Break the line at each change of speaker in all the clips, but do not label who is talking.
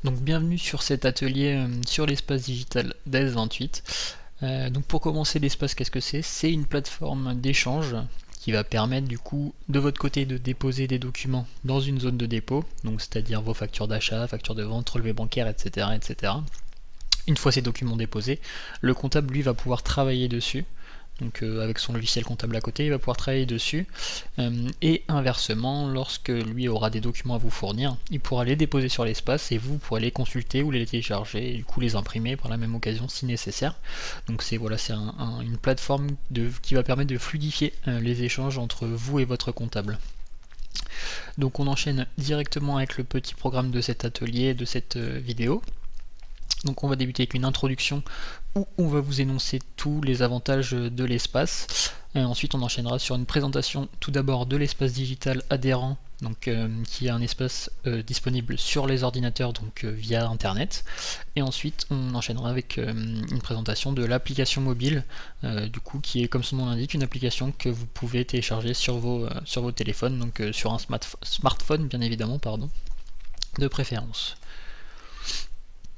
Donc bienvenue sur cet atelier sur l'espace digital d'AS28. Donc pour commencer, l'espace, qu'est-ce que c'est? C'est une plateforme d'échange qui va permettre du coup de votre côté de déposer des documents dans une zone de dépôt, donc c'est-à-dire vos factures d'achat, factures de vente, relevés bancaires, etc., etc. Une fois ces documents déposés, le comptable lui va pouvoir travailler dessus. Donc avec son logiciel comptable à côté, il va pouvoir travailler dessus. Et inversement, lorsque lui aura des documents à vous fournir, il pourra les déposer sur l'espace et vous pourrez les consulter ou les télécharger et du coup les imprimer par la même occasion si nécessaire. Donc c'est voilà, c'est une plateforme qui va permettre de fluidifier les échanges entre vous et votre comptable. Donc on enchaîne directement avec le petit programme de cet atelier, de cette vidéo. Donc on va débuter avec une introduction où on va vous énoncer tous les avantages de l'espace. Ensuite on enchaînera sur une présentation tout d'abord de l'espace digital adhérent, donc, qui est un espace disponible sur les ordinateurs, donc via internet. Et ensuite on enchaînera avec une présentation de l'application mobile, du coup qui est, comme son nom l'indique, une application que vous pouvez télécharger sur vos téléphones, donc sur un smartphone bien évidemment, pardon, de préférence.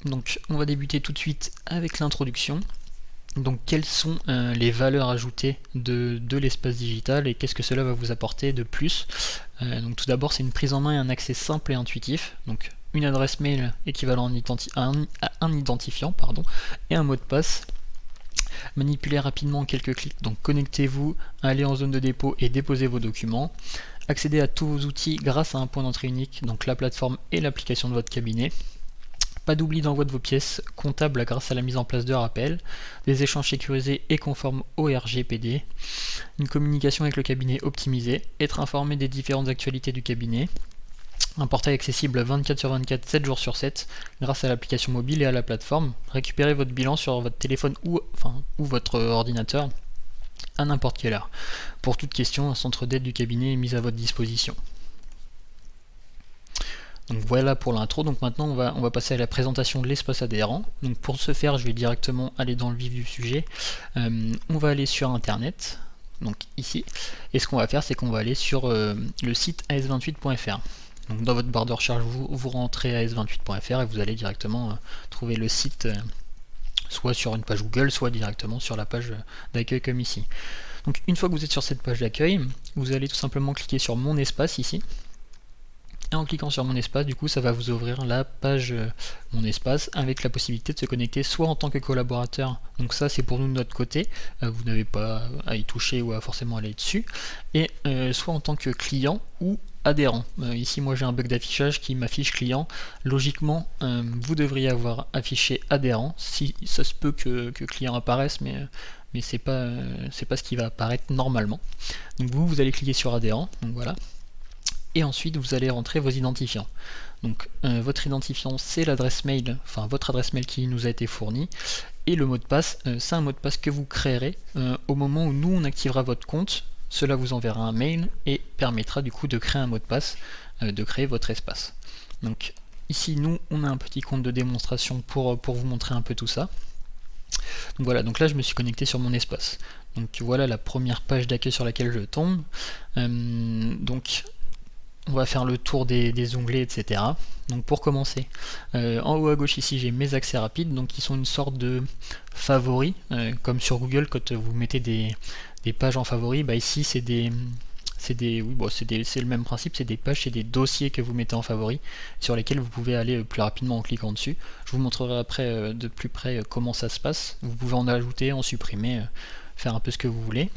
Donc on va débuter tout de suite avec l'introduction. Donc quelles sont les valeurs ajoutées de l'espace digital et qu'est-ce que cela va vous apporter de plus? Donc tout d'abord, c'est une prise en main et un accès simple et intuitif. Donc une adresse mail équivalent à un identifiant et un mot de passe. Manipulez rapidement en quelques clics, donc connectez-vous, allez en zone de dépôt et déposez vos documents. Accédez à tous vos outils grâce à un point d'entrée unique, donc la plateforme et l'application de votre cabinet. Pas d'oubli d'envoi de vos pièces comptables grâce à la mise en place de rappels, des échanges sécurisés et conformes au RGPD, une communication avec le cabinet optimisée, être informé des différentes actualités du cabinet, un portail accessible 24/24, 7 jours sur 7 grâce à l'application mobile et à la plateforme, récupérer votre bilan sur votre téléphone ou votre ordinateur à n'importe quelle heure. Pour toute question, un centre d'aide du cabinet est mis à votre disposition. Donc voilà pour l'intro. Donc maintenant on va passer à la présentation de l'espace adhérent. Donc pour ce faire, je vais directement aller dans le vif du sujet. On va aller sur internet, donc ici, et ce qu'on va faire, c'est qu'on va aller sur le site as28.fr. Donc dans votre barre de recherche, vous rentrez as28.fr et vous allez directement trouver le site, soit sur une page Google, soit directement sur la page d'accueil comme ici. Donc une fois que vous êtes sur cette page d'accueil, vous allez tout simplement cliquer sur mon espace ici. Et en cliquant sur mon espace, du coup, ça va vous ouvrir la page mon espace avec la possibilité de se connecter soit en tant que collaborateur, donc ça c'est pour nous de notre côté, vous n'avez pas à y toucher ou à forcément aller dessus, et soit en tant que client ou adhérent. Ici moi j'ai un bug d'affichage qui m'affiche client, logiquement vous devriez avoir affiché adhérent, si ça se peut que client apparaisse, mais c'est pas ce qui va apparaître normalement. Donc vous allez cliquer sur adhérent, donc voilà. Et ensuite vous allez rentrer vos identifiants. Donc votre identifiant c'est l'adresse mail, enfin votre adresse mail qui nous a été fournie, et le mot de passe c'est un mot de passe que vous créerez au moment où nous on activera votre compte. Cela vous enverra un mail et permettra du coup de créer un mot de passe, de créer votre espace. Donc ici nous on a un petit compte de démonstration pour vous montrer un peu tout ça. Donc voilà, donc là je me suis connecté sur mon espace. Donc voilà la première page d'accueil sur laquelle je tombe. Donc on va faire le tour des onglets, etc. Donc pour commencer, en haut à gauche ici j'ai mes accès rapides, donc qui sont une sorte de favoris, comme sur Google quand vous mettez des pages en favoris, bah ici c'est le même principe, c'est des pages, c'est des dossiers que vous mettez en favoris, sur lesquels vous pouvez aller plus rapidement en cliquant dessus. Je vous montrerai après de plus près comment ça se passe. Vous pouvez en ajouter, en supprimer, faire un peu ce que vous voulez.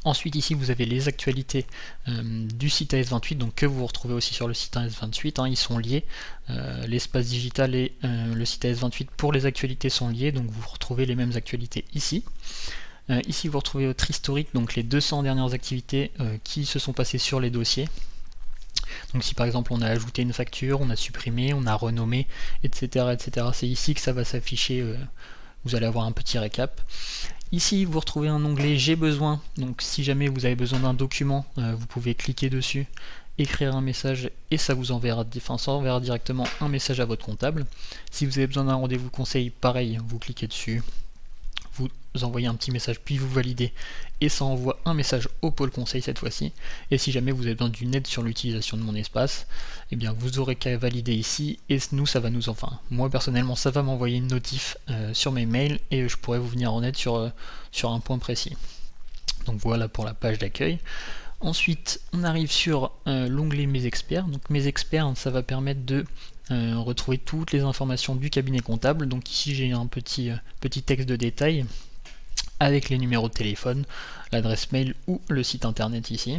Ensuite ici vous avez les actualités du site AS28, donc que vous retrouvez aussi sur le site AS28, ils sont liés, l'espace digital et le site AS28 pour les actualités sont liés, donc vous retrouvez les mêmes actualités ici. Ici vous retrouvez votre historique, donc les 200 dernières activités qui se sont passées sur les dossiers. Donc si par exemple on a ajouté une facture, on a supprimé, on a renommé, etc. c'est ici que ça va s'afficher, vous allez avoir un petit récap. Ici vous retrouvez un onglet j'ai besoin, donc si jamais vous avez besoin d'un document, vous pouvez cliquer dessus, écrire un message et ça vous enverra, ça enverra directement un message à votre comptable. Si vous avez besoin d'un rendez-vous conseil, pareil, vous cliquez dessus, vous envoyer un petit message puis vous validez, et ça envoie un message au pôle conseil cette fois-ci. Et si jamais vous avez besoin d'une aide sur l'utilisation de mon espace, eh bien vous aurez qu'à valider ici, et nous ça va nous, enfin moi personnellement ça va m'envoyer une notif sur mes mails, et je pourrais vous venir en aide sur un point précis. Donc voilà pour la page d'accueil. Ensuite, on arrive sur l'onglet Mes experts. Donc Mes experts, ça va permettre de retrouver toutes les informations du cabinet comptable. Donc ici, j'ai un petit texte de détail avec les numéros de téléphone, l'adresse mail ou le site internet ici.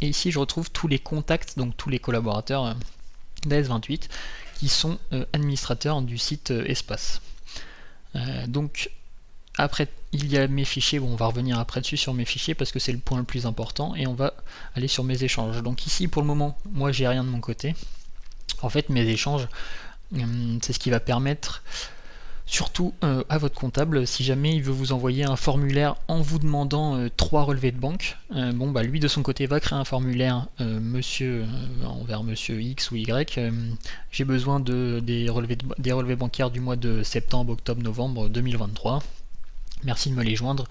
Et ici, je retrouve tous les contacts, donc tous les collaborateurs d'AS28 qui sont administrateurs du site Espace. Donc après, il y a mes fichiers, bon, on va revenir après dessus sur mes fichiers parce que c'est le point le plus important, et on va aller sur mes échanges. Donc ici, pour le moment, moi j'ai rien de mon côté. En fait, mes échanges, c'est ce qui va permettre, surtout à votre comptable, si jamais il veut vous envoyer un formulaire en vous demandant 3 relevés de banque, bon bah lui de son côté va créer un formulaire envers monsieur X ou Y, j'ai besoin des relevés bancaires du mois de septembre, octobre, novembre 2023. Merci de me les joindre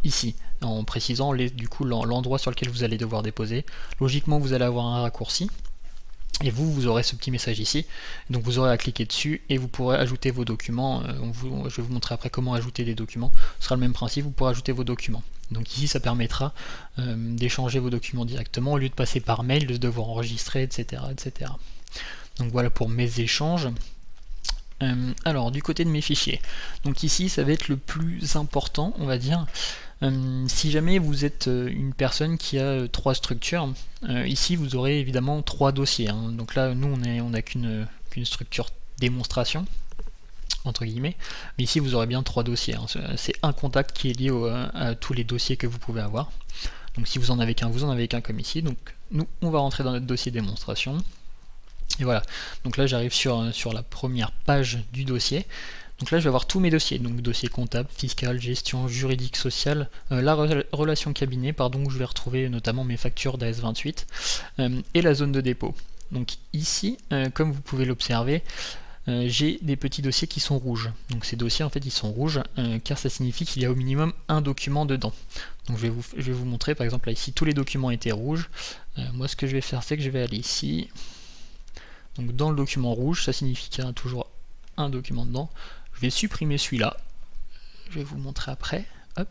ici, en précisant du coup l'endroit sur lequel vous allez devoir déposer. Logiquement, vous allez avoir un raccourci, et vous aurez ce petit message ici. Donc vous aurez à cliquer dessus, et vous pourrez ajouter vos documents. Je vais vous montrer après comment ajouter des documents. Ce sera le même principe, vous pourrez ajouter vos documents. Donc ici, ça permettra d'échanger vos documents directement, au lieu de passer par mail, de devoir enregistrer, etc. etc. Donc voilà pour mes échanges. Alors du côté de mes fichiers, donc ici ça va être le plus important, on va dire. Si jamais vous êtes une personne qui a 3 structures, ici vous aurez évidemment 3 dossiers, hein. Donc là nous on n'a qu'une structure démonstration entre guillemets, mais ici vous aurez bien 3 dossiers, hein. C'est un contact qui est lié à tous les dossiers que vous pouvez avoir. Donc si vous en avez qu'un, vous en avez qu'un comme ici. Donc nous on va rentrer dans notre dossier démonstration. Et voilà, donc là j'arrive sur la première page du dossier. Donc là je vais avoir tous mes dossiers, donc dossier comptable, fiscal, gestion, juridique, social, la relation cabinet, pardon, où je vais retrouver notamment mes factures d'AS28, et la zone de dépôt. Donc ici, comme vous pouvez l'observer, j'ai des petits dossiers qui sont rouges. Donc ces dossiers en fait ils sont rouges, car ça signifie qu'il y a au minimum un document dedans. Donc je vais vous montrer, par exemple là ici tous les documents étaient rouges. Moi ce que je vais faire, c'est que je vais aller ici. Donc dans le document rouge, ça signifie qu'il y a toujours un document dedans. Je vais supprimer celui-là. Je vais vous montrer après. Hop.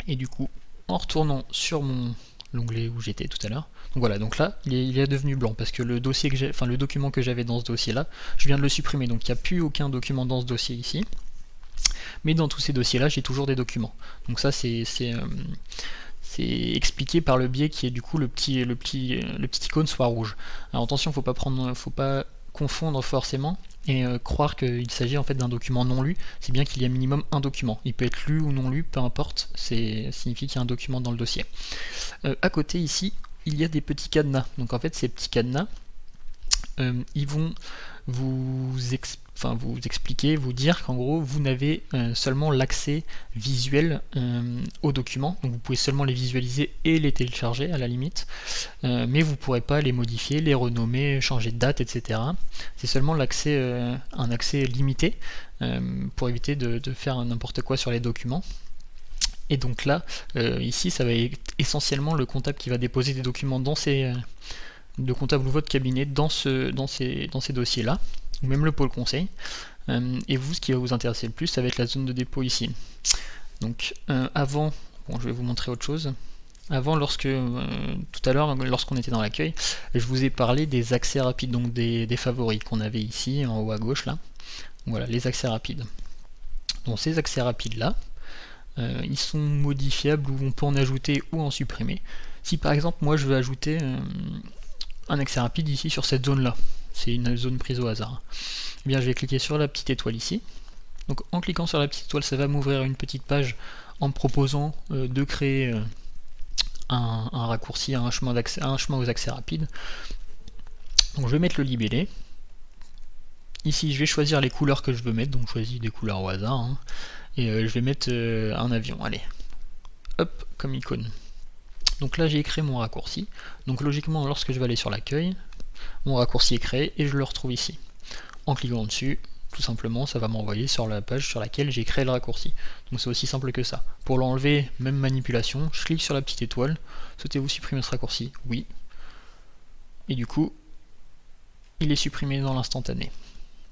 Et du coup, en retournant sur l'onglet où j'étais tout à l'heure. Donc voilà, donc là, il est devenu blanc parce que le document que j'avais dans ce dossier-là, je viens de le supprimer. Donc il n'y a plus aucun document dans ce dossier ici. Mais dans tous ces dossiers-là, j'ai toujours des documents. Donc ça, c'est expliqué par le biais qui est du coup le petit icône soit rouge. Alors attention, faut pas confondre forcément et croire qu'il s'agit en fait d'un document non lu. C'est bien qu'il y a minimum un document. Il peut être lu ou non lu, peu importe. Ça signifie qu'il y a un document dans le dossier. À côté ici, il y a des petits cadenas. Donc en fait, ces petits cadenas, ils vont vous expliquer, vous dire qu'en gros vous n'avez seulement l'accès visuel aux documents, donc vous pouvez seulement les visualiser et les télécharger à la limite, mais vous ne pourrez pas les modifier, les renommer, changer de date, etc. C'est seulement l'accès, un accès limité pour éviter de faire n'importe quoi sur les documents. Et donc là, ici ça va être essentiellement le comptable qui va déposer des documents dans de comptable ou votre cabinet dans ces dossiers-là, ou même le pôle conseil. Et vous, ce qui va vous intéresser le plus, ça va être la zone de dépôt ici. Donc avant, bon, je vais vous montrer autre chose. Avant, tout à l'heure, lorsqu'on était dans l'accueil, je vous ai parlé des accès rapides, donc des favoris qu'on avait ici, en haut à gauche, là. Voilà, les accès rapides. Donc ces accès rapides-là, ils sont modifiables, ou on peut en ajouter ou en supprimer. Si par exemple, moi je veux ajouter un accès rapide ici sur cette zone là, c'est une zone prise au hasard, eh bien je vais cliquer sur la petite étoile ici. Donc en cliquant sur la petite étoile, ça va m'ouvrir une petite page en me proposant de créer un raccourci, un chemin aux accès rapides. Donc je vais mettre le libellé. Ici je vais choisir les couleurs que je veux mettre, donc je choisis des couleurs au hasard, hein. Et je vais mettre un avion, allez, hop, comme icône. Donc là j'ai créé mon raccourci, donc logiquement lorsque je vais aller sur l'accueil, mon raccourci est créé et je le retrouve ici. En cliquant dessus, tout simplement ça va m'envoyer sur la page sur laquelle j'ai créé le raccourci. Donc c'est aussi simple que ça. Pour l'enlever, même manipulation, je clique sur la petite étoile, souhaitez-vous supprimer ce raccourci? Oui. Et du coup, il est supprimé dans l'instantané.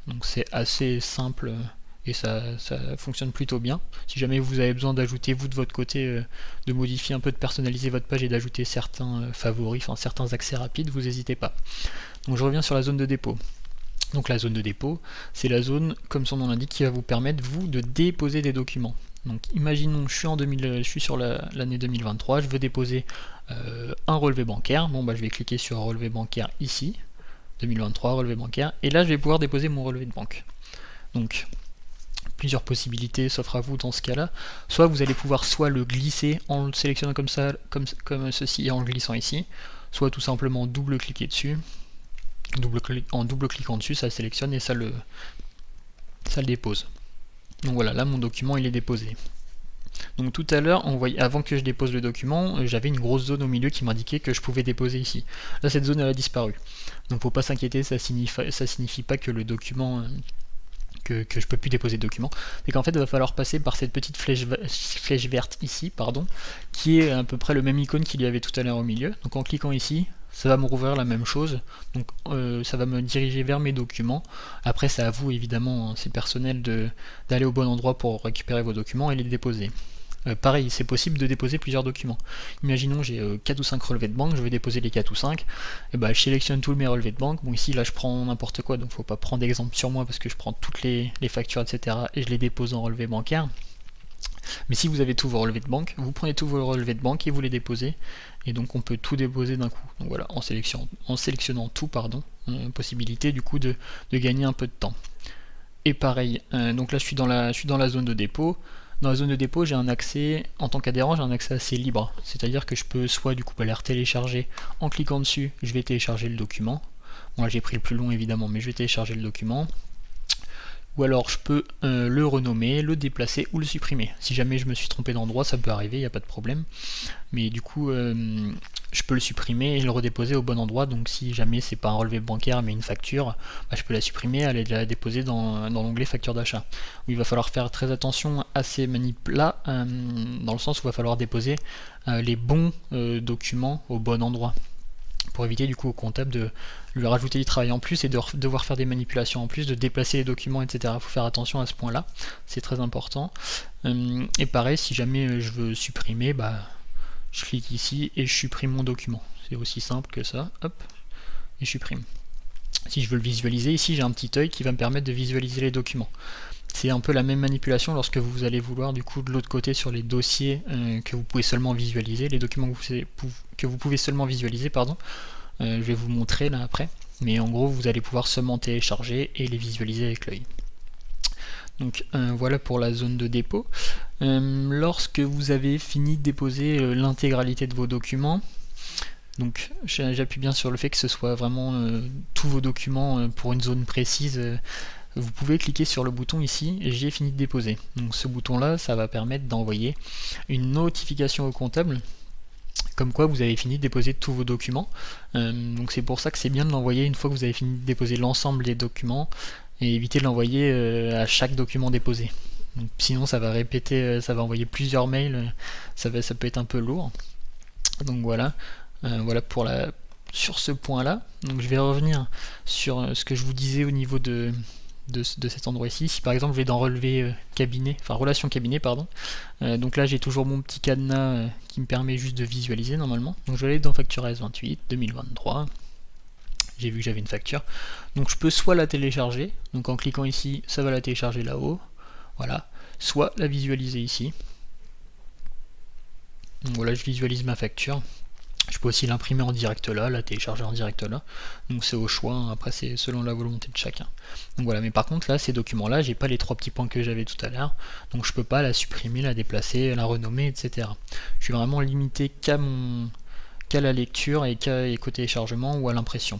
Donc c'est assez simple et ça fonctionne plutôt bien. Si jamais vous avez besoin d'ajouter vous de votre côté, de modifier un peu, de personnaliser votre page et d'ajouter certains favoris, enfin certains accès rapides, vous n'hésitez pas. Donc je reviens sur la zone de dépôt. Donc la zone de dépôt, c'est la zone, comme son nom l'indique, qui va vous permettre vous de déposer des documents. Donc imaginons je suis sur l'année 2023, je veux déposer un relevé bancaire. Bon bah je vais cliquer sur un relevé bancaire ici. 2023, relevé bancaire, et là je vais pouvoir déposer mon relevé de banque. Donc plusieurs possibilités s'offrent à vous dans ce cas là, soit vous allez pouvoir soit le glisser en le sélectionnant comme ça, comme ceci, et en le glissant ici, soit tout simplement double cliquer dessus, en double cliquant dessus ça sélectionne et ça le dépose. Donc voilà, là mon document il est déposé. Donc tout à l'heure, avant que je dépose le document, j'avais une grosse zone au milieu qui m'indiquait que je pouvais déposer ici. Là cette zone elle a disparu. Donc faut pas s'inquiéter, ça signifie pas que le document que je peux plus déposer de document. C'est qu'en fait il va falloir passer par cette petite flèche verte ici, qui est à peu près le même icône qu'il y avait tout à l'heure au milieu. Donc en cliquant ici, ça va me rouvrir la même chose, donc ça va me diriger vers mes documents. Après c'est à vous évidemment, hein, c'est personnel d'aller au bon endroit pour récupérer vos documents et les déposer. Pareil, c'est possible de déposer plusieurs documents. Imaginons j'ai 4 ou 5 relevés de banque, je vais déposer les 4 ou 5, et bah, je sélectionne tous mes relevés de banque. Bon ici là je prends n'importe quoi, donc faut pas prendre d'exemple sur moi parce que je prends toutes les factures etc. et je les dépose en relevé bancaire. Mais si vous avez tous vos relevés de banque, vous prenez tous vos relevés de banque et vous les déposez, et donc on peut tout déposer d'un coup. Donc voilà, en sélectionnant tout, possibilité du coup de gagner un peu de temps. Et pareil, donc là je suis dans la zone de dépôt. Dans la zone de dépôt, j'ai un accès, en tant qu'adhérent, j'ai un accès assez libre. C'est-à-dire que je peux soit du coup aller télécharger, en cliquant dessus, je vais télécharger le document. Bon là j'ai pris le plus long évidemment, mais je vais télécharger le document. Ou alors je peux le renommer, le déplacer ou le supprimer. Si jamais je me suis trompé d'endroit, ça peut arriver, il n'y a pas de problème. Mais du coup, je peux le supprimer et le redéposer au bon endroit. Donc si jamais c'est pas un relevé bancaire mais une facture, bah, je peux la supprimer et aller la déposer dans l'onglet facture d'achat. Il va falloir faire très attention à ces manips là, dans le sens où il va falloir déposer les bons documents au bon endroit, pour éviter du coup au comptable de lui rajouter du travail en plus et de devoir faire des manipulations en plus, de déplacer les documents, etc. Il faut faire attention à ce point là, c'est très important. Et pareil, si jamais je veux supprimer, bah, je clique ici et je supprime mon document. C'est aussi simple que ça, hop, et je supprime. Si je veux le visualiser, ici j'ai un petit œil qui va me permettre de visualiser les documents. C'est un peu la même manipulation lorsque vous allez vouloir du coup de l'autre côté sur les dossiers que vous pouvez seulement visualiser, les documents que vous pouvez seulement visualiser, pardon. Je vais vous montrer là après, mais en gros vous allez pouvoir seulement télécharger et les visualiser avec l'œil. Donc voilà pour la zone de dépôt. Lorsque vous avez fini de déposer l'intégralité de vos documents, donc j'appuie bien sur le fait que ce soit vraiment tous vos documents pour une zone précise, vous pouvez cliquer sur le bouton ici, j'ai fini de déposer. Donc ce bouton là, ça va permettre d'envoyer une notification au comptable comme quoi vous avez fini de déposer tous vos documents. Donc c'est pour ça que c'est bien de l'envoyer une fois que vous avez fini de déposer l'ensemble des documents et éviter de l'envoyer à chaque document déposé. Donc, sinon ça va répéter, ça va envoyer plusieurs mails, ça peut être un peu lourd. Donc voilà, voilà pour sur ce point là. Donc je vais revenir sur ce que je vous disais au niveau de cet endroit ici. Si par exemple je vais dans relevé cabinet, enfin relation cabinet pardon, donc là j'ai toujours mon petit cadenas qui me permet juste de visualiser normalement. Donc je vais aller dans facture S28 2023, j'ai vu que j'avais une facture, donc je peux soit la télécharger, donc en cliquant ici ça va la télécharger là-haut, voilà, soit la visualiser ici. Donc voilà, je visualise ma facture. Je peux aussi l'imprimer en direct là, la télécharger en direct là. Donc c'est au choix, hein. Après c'est selon la volonté de chacun. Donc voilà, mais par contre là, ces documents là, j'ai pas les 3 petits points que j'avais tout à l'heure. Donc je peux pas la supprimer, la déplacer, la renommer, etc. Je suis vraiment limité qu'à la lecture et qu'au téléchargement ou à l'impression.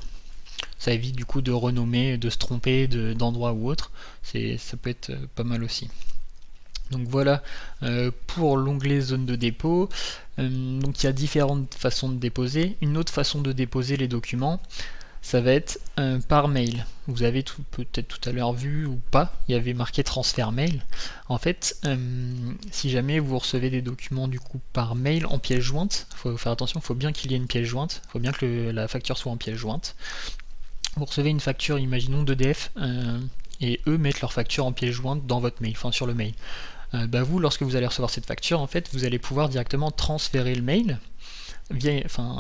Ça évite du coup de renommer, de se tromper d'endroit ou autre. Ça peut être pas mal aussi. Donc voilà pour l'onglet zone de dépôt. Donc il y a différentes façons de déposer. Une autre façon de déposer les documents, ça va être par mail. Vous avez peut-être tout à l'heure vu ou pas, il y avait marqué transfert mail. En fait, si jamais vous recevez des documents du coup par mail en pièce jointe, il faut faire attention, il faut bien qu'il y ait une pièce jointe, il faut bien que la facture soit en pièce jointe. Vous recevez une facture, imaginons d'EDF, et eux mettent leur facture en pièce jointe dans votre mail, enfin sur le mail. Vous, lorsque vous allez recevoir cette facture, en fait, vous allez pouvoir directement transférer le mail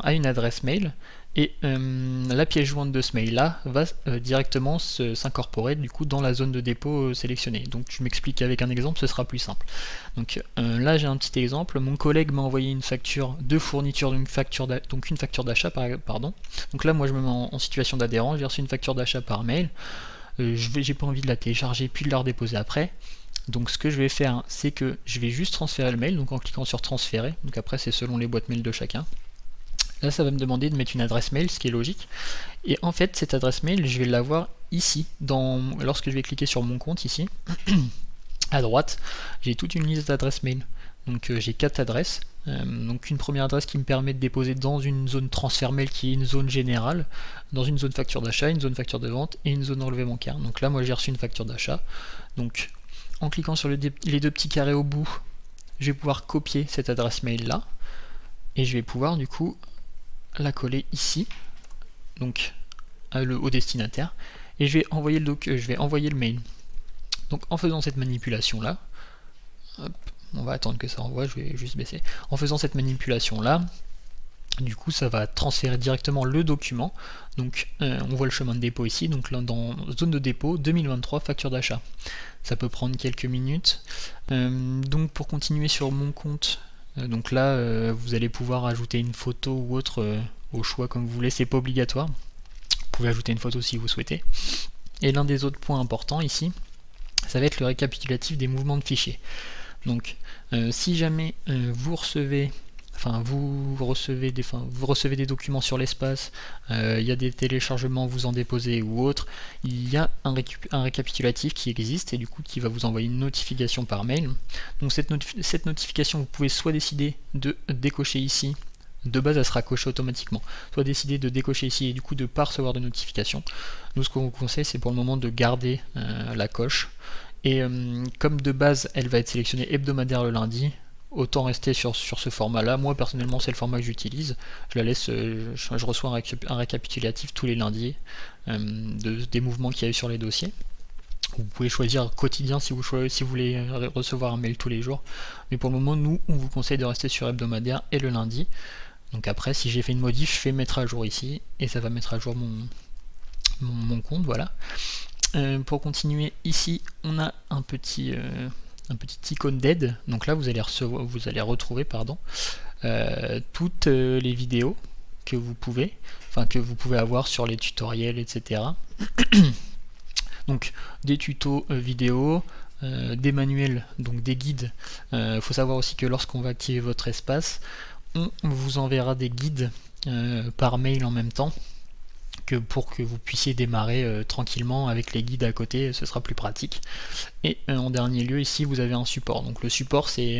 à une adresse mail, et la pièce jointe de ce mail là va directement s'incorporer du coup dans la zone de dépôt sélectionnée. Donc je m'explique avec un exemple, ce sera plus simple. Donc là j'ai un petit exemple, mon collègue m'a envoyé une facture de fourniture, une facture d'achat, pardon. Donc là moi je me mets en situation d'adhérent, j'ai reçu une facture d'achat par mail, j'ai pas envie de la télécharger puis de la redéposer après. Donc ce que je vais faire, c'est que je vais juste transférer le mail, donc en cliquant sur transférer, donc après c'est selon les boîtes mail de chacun. Là ça va me demander de mettre une adresse mail, ce qui est logique. Et en fait cette adresse mail, je vais l'avoir ici, lorsque je vais cliquer sur mon compte ici, à droite, j'ai toute une liste d'adresses mail. Donc j'ai 4 adresses. Donc une première adresse qui me permet de déposer dans une zone transfert mail qui est une zone générale, dans une zone facture d'achat, une zone facture de vente et une zone relevé bancaire. Donc là moi j'ai reçu une facture d'achat. Donc en cliquant sur les deux petits carrés au bout, je vais pouvoir copier cette adresse mail là et je vais pouvoir du coup la coller ici, donc au destinataire, et je vais envoyer le mail. Donc en faisant cette manipulation là, hop, on va attendre que ça envoie, je vais juste baisser. En faisant cette manipulation là, du coup ça va transférer directement le document. Donc on voit le chemin de dépôt ici, donc là dans zone de dépôt 2023 facture d'achat. Ça peut prendre quelques minutes. Donc pour continuer sur mon compte, donc là vous allez pouvoir ajouter une photo ou autre au choix comme vous voulez, c'est pas obligatoire. Vous pouvez ajouter une photo si vous souhaitez. Et l'un des autres points importants ici, ça va être le récapitulatif des mouvements de fichiers. Donc si jamais vous recevez des documents sur l'espace, il y a des téléchargements, vous en déposez ou autre, il y a un récapitulatif qui existe et du coup qui va vous envoyer une notification par mail. Donc cette notification, vous pouvez soit décider de décocher ici, de base elle sera cochée automatiquement, soit décider de décocher ici et du coup de ne pas recevoir de notification. Nous ce qu'on vous conseille c'est pour le moment de garder la coche. Et comme de base elle va être sélectionnée hebdomadaire le lundi, autant rester sur ce format là. Moi personnellement c'est le format que j'utilise, je la laisse, je reçois un récapitulatif tous les lundis des mouvements qu'il y a eu sur les dossiers. Vous pouvez choisir quotidien si vous voulez recevoir un mail tous les jours, mais pour le moment nous on vous conseille de rester sur hebdomadaire et le lundi. Donc après si j'ai fait une modif, je fais mettre à jour ici et ça va mettre à jour mon compte, voilà. Pour continuer, ici on a un petit icône d'aide. Donc là vous allez retrouver toutes les vidéos que vous pouvez avoir sur les tutoriels, etc. Donc des tutos vidéo, des manuels, donc des guides. Faut savoir aussi que lorsqu'on va activer votre espace, on vous enverra des guides par mail en même temps, pour que vous puissiez démarrer tranquillement avec les guides à côté, ce sera plus pratique. Et en dernier lieu, ici vous avez un support. Donc le support c'est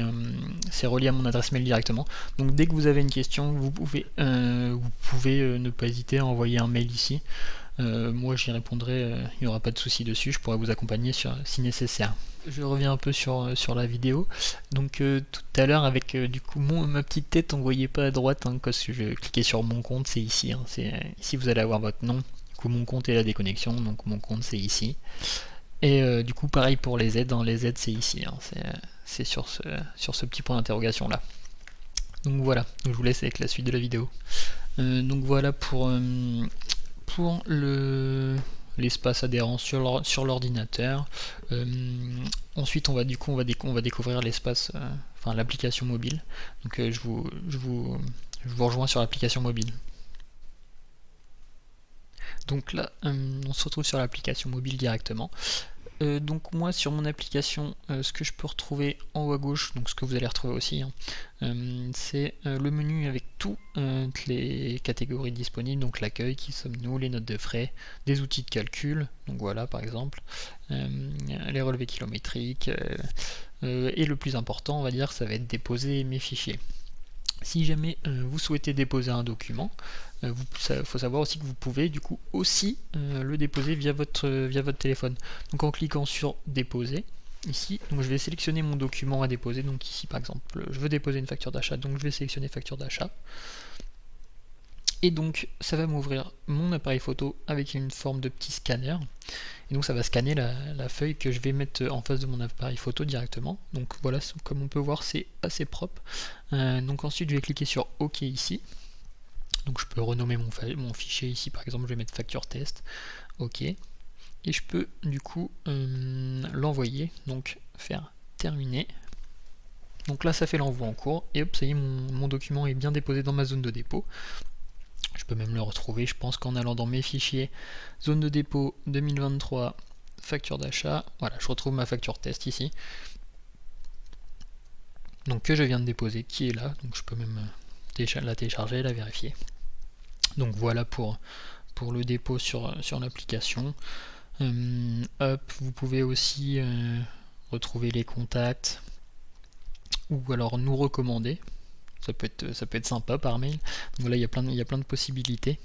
relié à mon adresse mail directement. Donc dès que vous avez une question, vous pouvez ne pas hésiter à envoyer un mail ici. Moi j'y répondrai, il n'y aura pas de souci dessus, je pourrai vous accompagner si nécessaire. Je reviens un peu sur la vidéo. Donc tout à l'heure avec du coup ma petite tête, on ne voyait pas à droite quand je cliquais sur mon compte, c'est ici. Ici vous allez avoir votre nom. Du coup mon compte est la déconnexion, donc mon compte c'est ici. Et du coup pareil pour les aides, les aides c'est ici. C'est sur ce petit point d'interrogation là. Donc voilà, je vous laisse avec la suite de la vidéo. Donc voilà pour l'espace adhérent sur l'ordinateur. Ensuite on va découvrir l'espace, l'application mobile. Donc je vous rejoins sur l'application mobile. Donc là on se retrouve sur l'application mobile directement. Donc moi sur mon application, ce que je peux retrouver en haut à gauche, donc ce que vous allez retrouver aussi, c'est le menu avec toutes les catégories disponibles, donc l'accueil, qui sommes-nous, les notes de frais, des outils de calcul, donc voilà par exemple, les relevés kilométriques, et le plus important on va dire ça va être déposer mes fichiers. Si jamais vous souhaitez déposer un document, il faut savoir aussi que vous pouvez du coup aussi le déposer via votre téléphone. Donc en cliquant sur déposer, ici, donc je vais sélectionner mon document à déposer. Donc ici par exemple, je veux déposer une facture d'achat, donc je vais sélectionner facture d'achat. Et donc ça va m'ouvrir mon appareil photo avec une forme de petit scanner. Et donc ça va scanner la feuille que je vais mettre en face de mon appareil photo directement. Donc voilà, comme on peut voir, c'est assez propre. Donc ensuite je vais cliquer sur OK ici. Donc je peux renommer mon fichier ici, par exemple je vais mettre facture test. OK. Et je peux du coup l'envoyer, donc faire terminer. Donc là ça fait l'envoi en cours, et hop, ça y est, mon document est bien déposé dans ma zone de dépôt. Je peux même le retrouver, je pense qu'en allant dans mes fichiers, zone de dépôt 2023, facture d'achat, voilà, je retrouve ma facture test ici. Donc que je viens de déposer, qui est là, donc je peux même la télécharger et la vérifier. Donc voilà pour le dépôt sur l'application. Hop, vous pouvez aussi retrouver les contacts, ou alors nous recommander. Ça peut être sympa par mail. Donc là il y a plein de possibilités.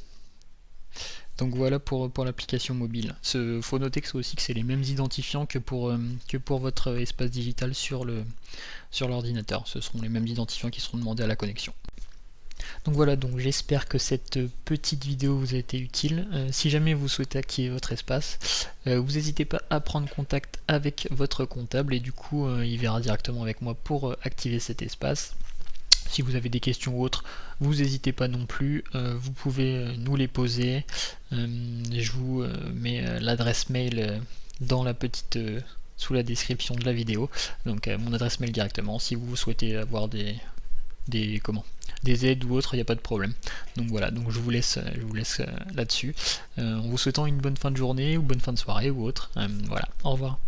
Donc voilà pour l'application mobile. Faut noter que c'est les mêmes identifiants que pour votre espace digital sur l'ordinateur. Ce seront les mêmes identifiants qui seront demandés à la connexion. Donc voilà, donc j'espère que cette petite vidéo vous a été utile. Si jamais vous souhaitez activer votre espace, vous n'hésitez pas à prendre contact avec votre comptable, et du coup il verra directement avec moi pour activer cet espace. Si vous avez des questions ou autres, vous n'hésitez pas non plus, vous pouvez nous les poser. Je vous mets l'adresse mail dans la petite sous la description de la vidéo, donc mon adresse mail directement si vous souhaitez avoir des aides ou autres, il n'y a pas de problème. Donc voilà, donc je vous laisse là-dessus, en vous souhaitant une bonne fin de journée ou bonne fin de soirée ou autre. Voilà, au revoir.